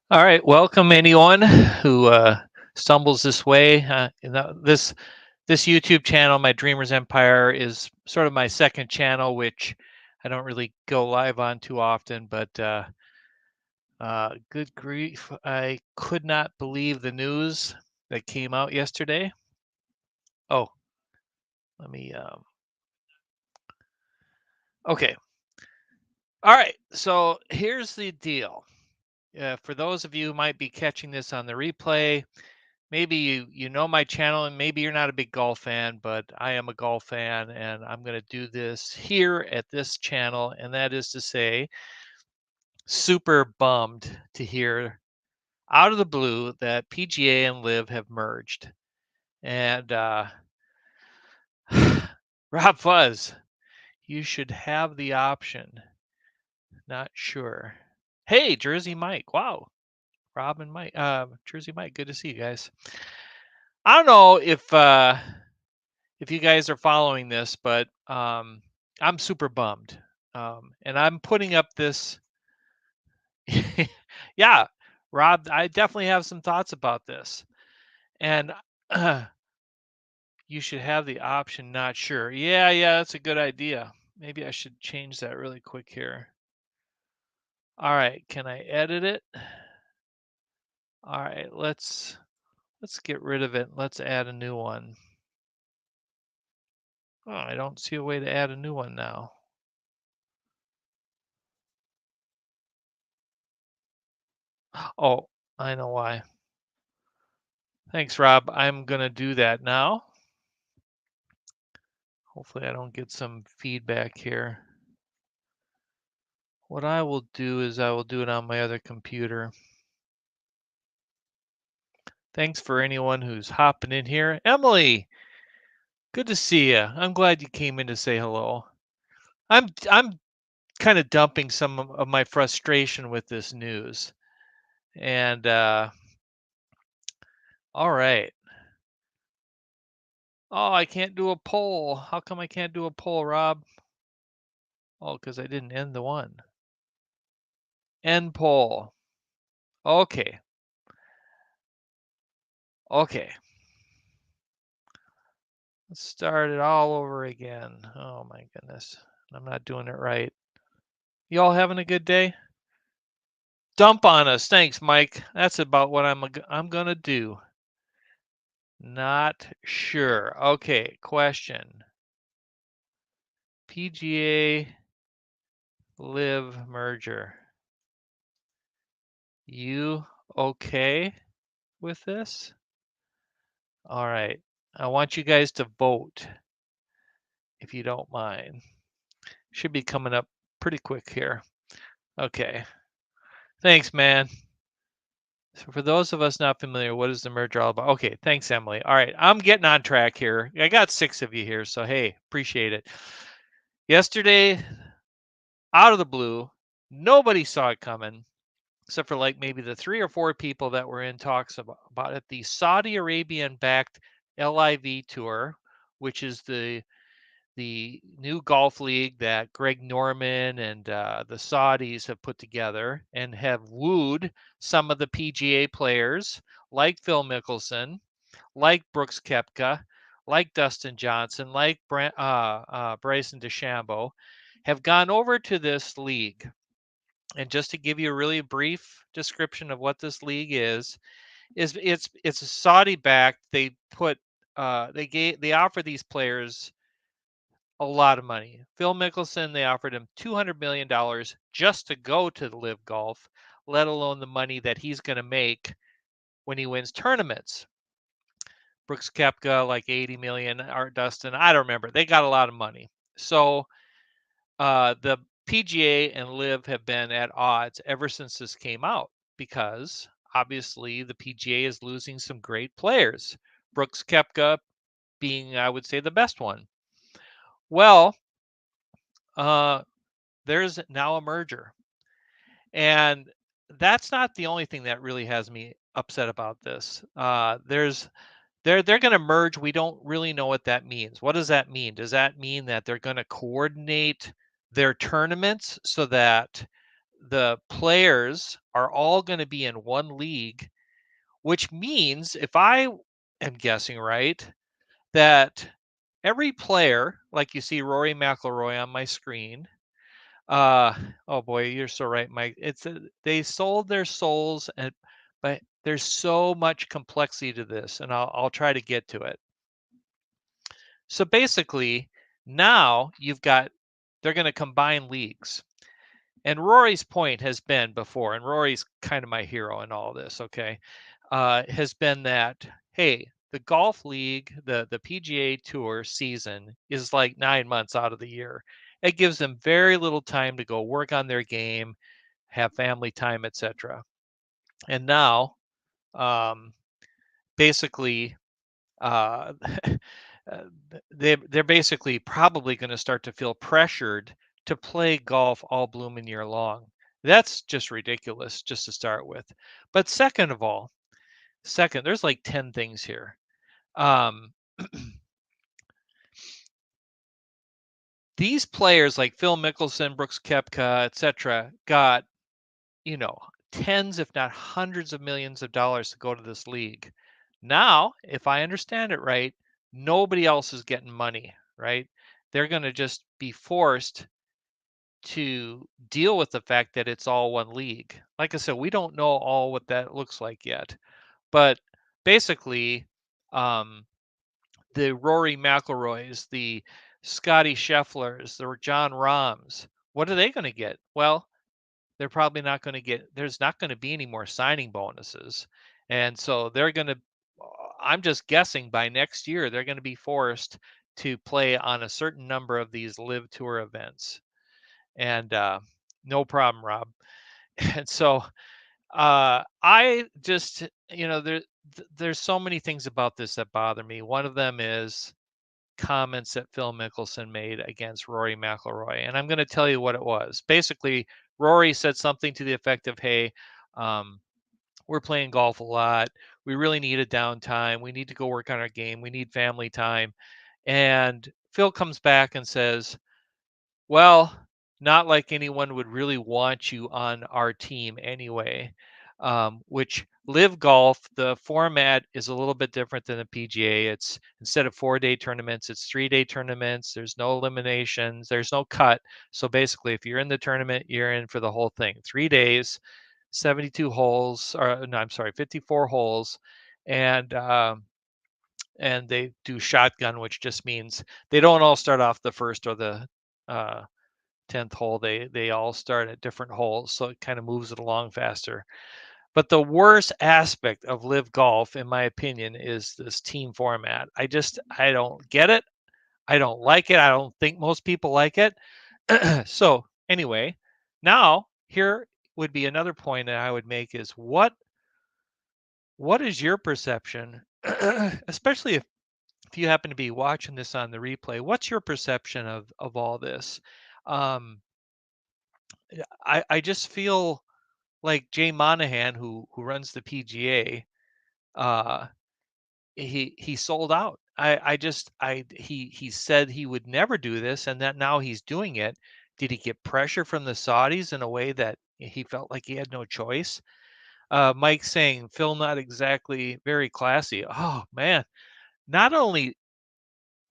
All right, welcome anyone who stumbles this way. This YouTube channel, my Dreamers Empire, is sort of my second channel, which I don't really go live on too often. But good grief, I could not believe the news that came out yesterday. Oh, let me. Okay, all right. So here's the deal. For those of you who might be catching this on the replay, maybe you know my channel and maybe you're not a big golf fan, but I am a golf fan and I'm going to do this here at this channel. And that is to say, super bummed to hear out of the blue that PGA and LIV have merged. And Rob Fuzz, you should have the option. Not sure. Hey, Jersey Mike. Wow. Rob and Mike. Jersey Mike, good to see you guys. I don't know if you guys are following this, but I'm super bummed. And I'm putting up this. Yeah, Rob, I definitely have some thoughts about this. And you should have the option, not sure. Yeah, that's a good idea. Maybe I should change that really quick here. All right, can I edit it? All right, let's get rid of it. Let's add a new one. Oh, I don't see a way to add a new one now. Oh, I know why. Thanks, Rob. I'm going to do that now. Hopefully I don't get some feedback here. What I will do is I will do it on my other computer. Thanks for anyone who's hopping in here. Emily, good to see you. I'm glad you came in to say hello. I'm kind of dumping some of my frustration with this news. And all right. Oh, I can't do a poll. How come I can't do a poll, Rob? Oh, because I didn't end the one. End poll. Okay. Okay. Let's start it all over again. Oh my goodness. I'm not doing it right. Y'all having a good day? Dump on us. Thanks, Mike. That's about what I'm going to do. Not sure. Okay, question. PGA LIV merger. You okay with this? All right. I want you guys to vote if you don't mind. Should be coming up pretty quick here. Okay. Thanks, man. So for those of us not familiar, what is the merger all about? Okay, thanks, Emily. All right, I'm getting on track here. I got 6 of you here, so hey, appreciate it. Yesterday, out of the blue, nobody saw it coming, except for like maybe the 3 or 4 people that were in talks about it. The Saudi Arabian-backed LIV Tour, which is the new golf league that Greg Norman and the Saudis have put together and have wooed some of the PGA players like Phil Mickelson, like Brooks Koepka, like Dustin Johnson, like Bryson DeChambeau, have gone over to this league. And just to give you a really brief description of what this league is it's a Saudi backed. They put they offer these players a lot of money. Phil Mickelson, they offered him $200 million just to go to the LIV Golf, let alone the money that he's going to make when he wins tournaments. Brooks Koepka, like 80 million, Art Dustin, I don't remember. They got a lot of money. So the PGA and LIV have been at odds ever since this came out because obviously the PGA is losing some great players. Brooks Koepka being, I would say, the best one. Well, there's now a merger. And that's not the only thing that really has me upset about this. They're going to merge. We don't really know what that means. What does that mean? Does that mean that they're going to coordinate their tournaments so that the players are all going to be in one league, which means, if I am guessing right, that every player, like you see Rory McIlroy on my screen, uh, oh boy, you're so right, Mike. They sold their souls, and but there's so much complexity to this, and I'll try to get to it. So basically, now they're going to combine leagues. And Rory's point has been before, and Rory's kind of my hero in all this, okay, has been that, hey, the golf league, the PGA Tour season is like 9 months out of the year. It gives them very little time to go work on their game, have family time, etc. And now, um, basically, uh, uh, they're basically probably going to start to feel pressured to play golf all blooming year long. That's just ridiculous, just to start with. But second, there's like 10 things here. Um, these players like Phil Mickelson, Brooks Koepka, etc., got, you know, tens, if not hundreds of millions of dollars to go to this league. Now, if I understand it right, nobody else is getting money, right? They're going to just be forced to deal with the fact that it's all one league. Like I said, we don't know all what that looks like yet, but basically, um, the Rory McIlroys, the Scotty Schefflers, the John Rahms, what are they going to get? Well, they're probably not going to get. There's not going to be any more signing bonuses, and so they're going to. I'm just guessing by next year they're going to be forced to play on a certain number of these live tour events, and no problem, Rob. And so I just, there's so many things about this that bother me. One of them is comments that Phil Mickelson made against Rory McIlroy, and I'm going to tell you what it was. Basically, Rory said something to the effect of, "Hey, um, we're playing golf a lot. We really need a downtime. We need to go work on our game. We need family time." And Phil comes back and says, "Well, not like anyone would really want you on our team anyway." Which live golf, the format is a little bit different than the PGA. It's, instead of 4-day tournaments, it's 3-day tournaments. There's no eliminations, there's no cut. So basically, if you're in the tournament, you're in for the whole thing. 3 days, 72 holes, or no, I'm sorry, 54 holes, and they do shotgun, which just means they don't all start off the first or the uh, 10th hole. They all start at different holes, so it kind of moves it along faster. But the worst aspect of live golf, in my opinion, is this team format. I don't get it. I don't like it. I don't think most people like it. So anyway, now here would be another point that I would make is, what is your perception, especially if you happen to be watching this on the replay, what's your perception of all this? Um, I just feel like Jay Monahan, who runs the PGA, uh, he sold out. He said he would never do this, and that now he's doing it. Did he get pressure from the Saudis in a way that he felt like he had no choice? Mike saying Phil not exactly very classy. Oh man, not only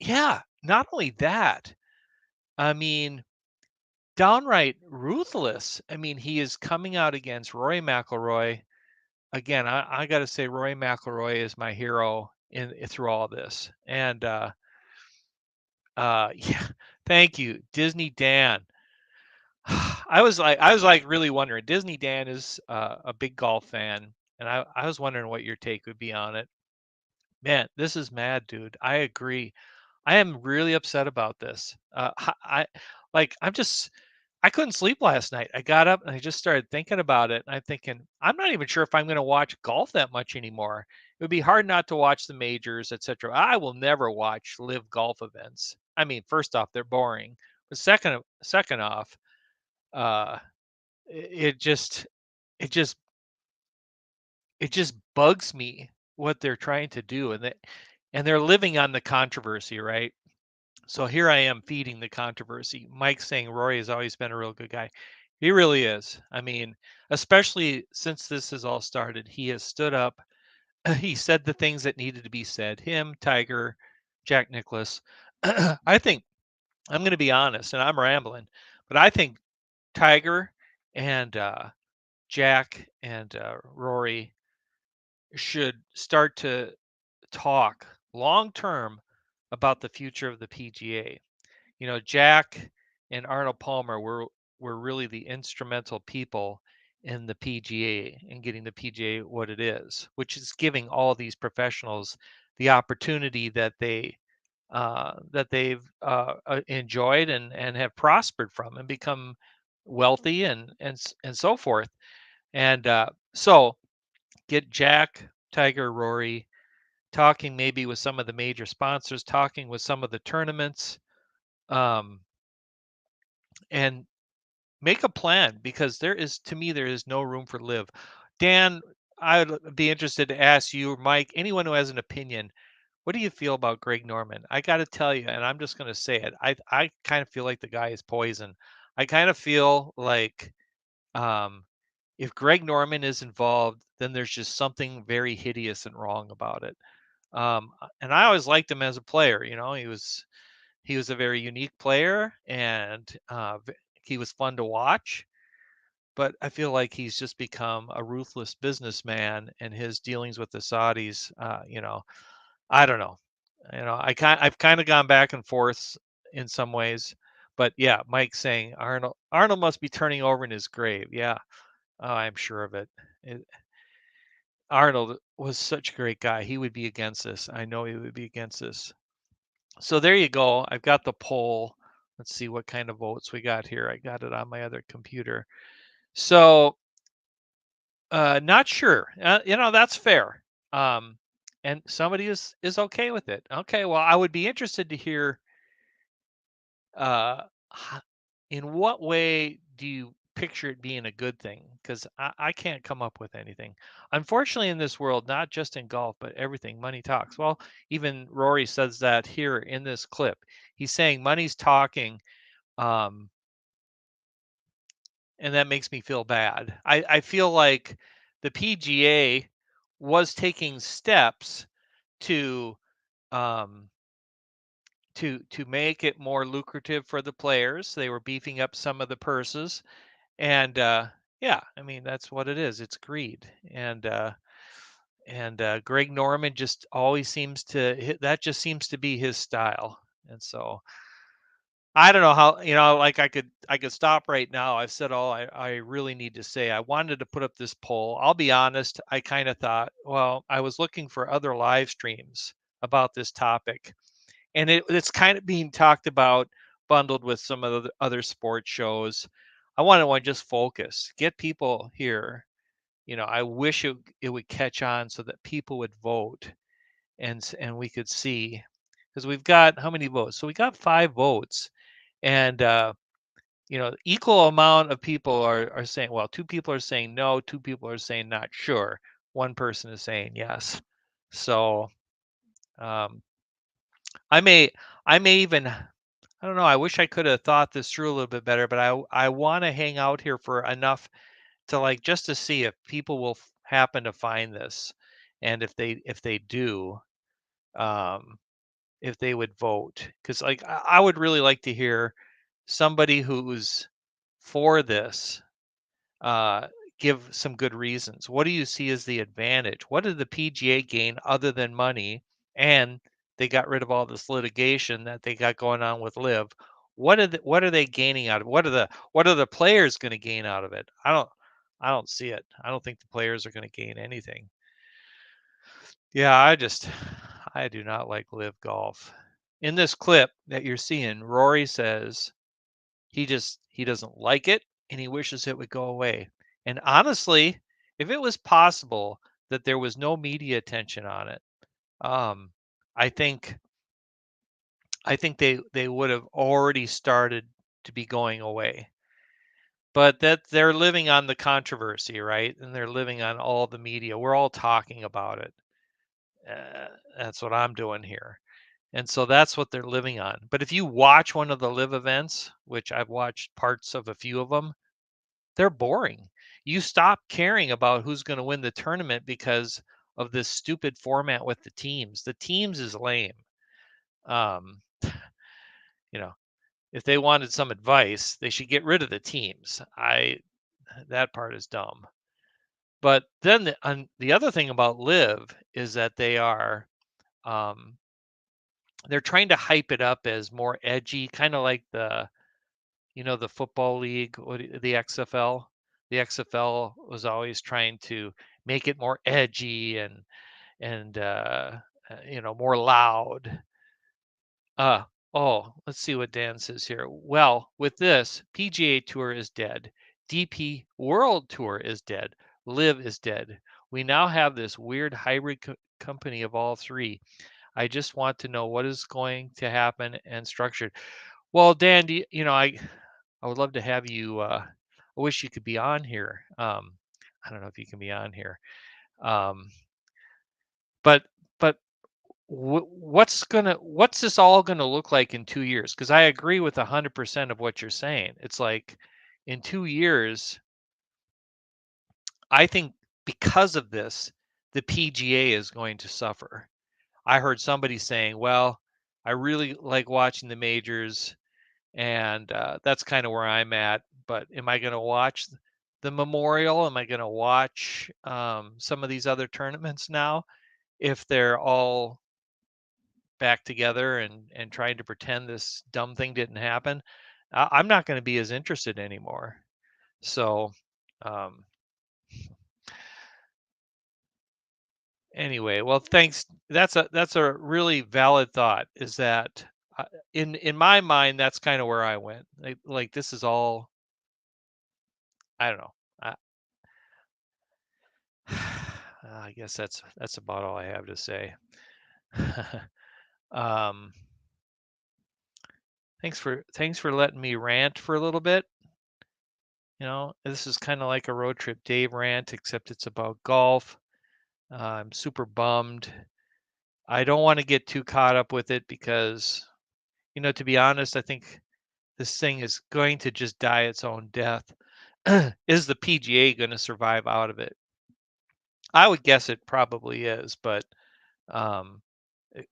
not only that. I mean, downright ruthless. I mean, he is coming out against Rory McIlroy. Again, I got to say, Rory McIlroy is my hero in through all this. And yeah, thank you, Disney Dan. I was like really wondering. Disney Dan is a big golf fan, and I was wondering what your take would be on it. Man, this is mad, dude. I agree. I am really upset about this. I'm just, I couldn't sleep last night. I got up and I just started thinking about it. And I'm thinking, I'm not even sure if I'm going to watch golf that much anymore. It would be hard not to watch the majors, etc. I will never watch live golf events. I mean, first off, they're boring. But second off, uh, it just, it just, it just bugs me what they're trying to do, and they're living on the controversy, right? So here I am feeding the controversy. Mike saying Rory has always been a real good guy. He really is. I mean, especially since this has all started, he has stood up. He said the things that needed to be said. Him, Tiger, Jack Nicklaus. I think I'm going to be honest, and I'm rambling, but I think Tiger and Jack and Rory should start to talk long term about the future of the PGA. You know, Jack and Arnold Palmer were really the instrumental people in the PGA and getting the PGA what it is, which is giving all these professionals the opportunity that they've enjoyed and have prospered from and become wealthy and so forth. And so get Jack, Tiger, Rory talking maybe with some of the major sponsors, talking with some of the tournaments, um, and make a plan because there is, to me, there is no room for live. Dan, I'd be interested to ask you, or Mike, anyone who has an opinion. What do you feel about Greg Norman? I got to tell you, and I'm just going to say it. I kind of feel like the guy is poison. I kind of feel like um, if Greg Norman is involved, then there's just something very hideous and wrong about it. And I always liked him as a player. You know, he was a very unique player, and he was fun to watch. But I feel like he's just become a ruthless businessman, and his dealings with the Saudis. I don't know. I've kind of gone back and forth in some ways, but yeah, Mike saying Arnold must be turning over in his grave. Yeah, oh, I'm sure of it. Arnold was such a great guy. He would be against this. I know he would be against this. So there you go. I've got the poll. Let's see what kind of votes we got here. I got it on my other computer. So not sure. That's fair. Um, and somebody is okay with it. Okay, well, I would be interested to hear uh, in what way do you picture it being a good thing? Because I can't come up with anything. Unfortunately, in this world, not just in golf, but everything, money talks. Well, even Rory says that here in this clip. He's saying money's talking, um, and that makes me feel bad. I feel like the PGA was taking steps to um, to make it more lucrative for the players. They were beefing up some of the purses, and yeah, I mean that's what it is. It's greed, and Greg Norman just always seems to that just seems to be his style, and so I don't know how, like I could stop right now. I've said all I really need to say. I wanted to put up this poll. I'll be honest, I kind of thought, well, I was looking for other live streams about this topic, and it's kind of being talked about bundled with some of the other sports shows. I want to just focus, get people here. I wish it would catch on so that people would vote and we could see, because we've got how many votes? So we got 5 votes, and equal amount of people are saying, well, 2 people are saying no, 2 people are saying not sure, 1 person is saying yes. So um, I may I may even, I don't know. I wish I could have thought this through a little bit better, but I want to hang out here for enough to like just to see if people will happen to find this, and if they do, um, if they would vote, because like I would really like to hear somebody who's for this uh, give some good reasons. What do you see as the advantage? What did the PGA gain other than money? And they got rid of all this litigation that they got going on with Live. What are they gaining out of it? What are the players going to gain out of it? I don't see it. I don't think the players are going to gain anything. Yeah, I do not like Live Golf. In this clip that you're seeing, Rory says he doesn't like it and he wishes it would go away. And honestly, if it was possible that there was no media attention on it, um, I think they would have already started to be going away. But that they're living on the controversy, right? And they're living on all the media. We're all talking about it. That's what I'm doing here. And so that's what they're living on. But if you watch one of the live events, which I've watched parts of a few of them, they're boring. You stop caring about who's going to win the tournament because of this stupid format with the teams. The teams is lame. Um, you know, if they wanted some advice, they should get rid of the teams. That part is dumb. But then the other thing about Live is that um, they're trying to hype it up as more edgy, kind of like the football league, the XFL. The XFL was always trying to make it more edgy and more loud. Uh, oh, let's see what Dan says here. Well, with this, PGA Tour is dead. DP World Tour is dead. Live is dead. We now have this weird hybrid company of all three. I just want to know what is going to happen and structured. Well, Dan, I would love to have you. I wish you could be on here. I don't know if you can be on here, um, but but what's this all gonna look like in 2 years? Because I agree with 100% of what you're saying. It's like in 2 years, I think because of this, the PGA is going to suffer. I heard somebody saying, "Well, I really like watching the majors, and that's kind of where I'm at. But am I going to watch the Memorial? Am I going to watch some of these other tournaments now if they're all back together and trying to pretend this dumb thing didn't happen? I'm not going to be as interested anymore." So um, anyway, well, thanks. That's a really valid thought. Is that in my mind, that's kind of where I went. Like this is all. I don't know. I guess that's about all I have to say. um, thanks for letting me rant for a little bit. This is kind of like a road trip Dave rant, except it's about golf. I'm super bummed. I don't want to get too caught up with it because, to be honest, I think this thing is going to just die its own death. Is the PGA going to survive out of it? I would guess it probably is, but um,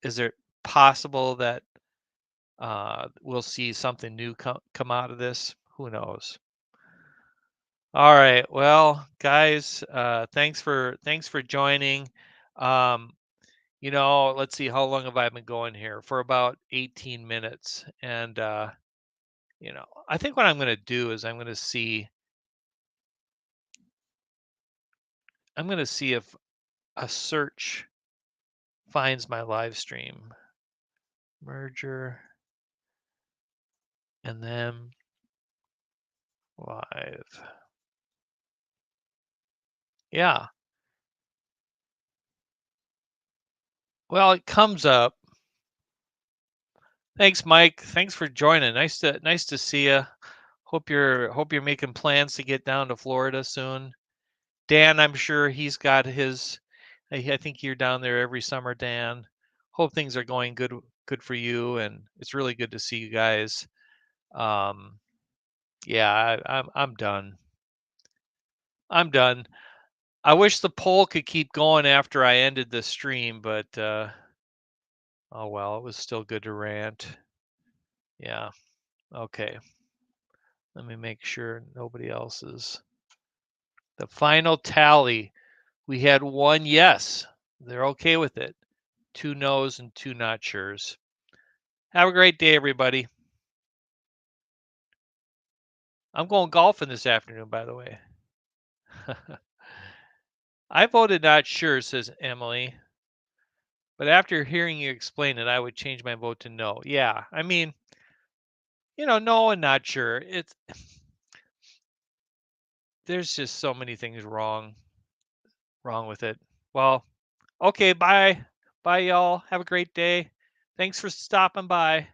is it possible that we'll see something new come out of this? Who knows? All right. Well, guys, thanks for joining. Um, let's see, how long have I been going here? For about 18 minutes. And I think what I'm going to do is I'm going to see if a search finds my live stream merger and then live. Yeah. Well, it comes up. Thanks, Mike. Thanks for joining. Nice to see you. Hope you're making plans to get down to Florida soon. Dan, I'm sure he's got his. I think you're down there every summer, Dan. Hope things are going good for you, and it's really good to see you guys. Um, yeah, I'm done. I'm done. I wish the poll could keep going after I ended the stream, but oh well, it was still good to rant. Yeah. Okay. Let me make sure nobody else is. The final tally, we had one yes. They're okay with it. 2 no's and 2 not sure's. Have a great day, everybody. I'm going golfing this afternoon, by the way. I voted not sure, says Emily. But after hearing you explain it, I would change my vote to no. Yeah, I mean, no and not sure. There's just so many things wrong with it. Well, okay, bye. Bye, y'all. Have a great day. Thanks for stopping by.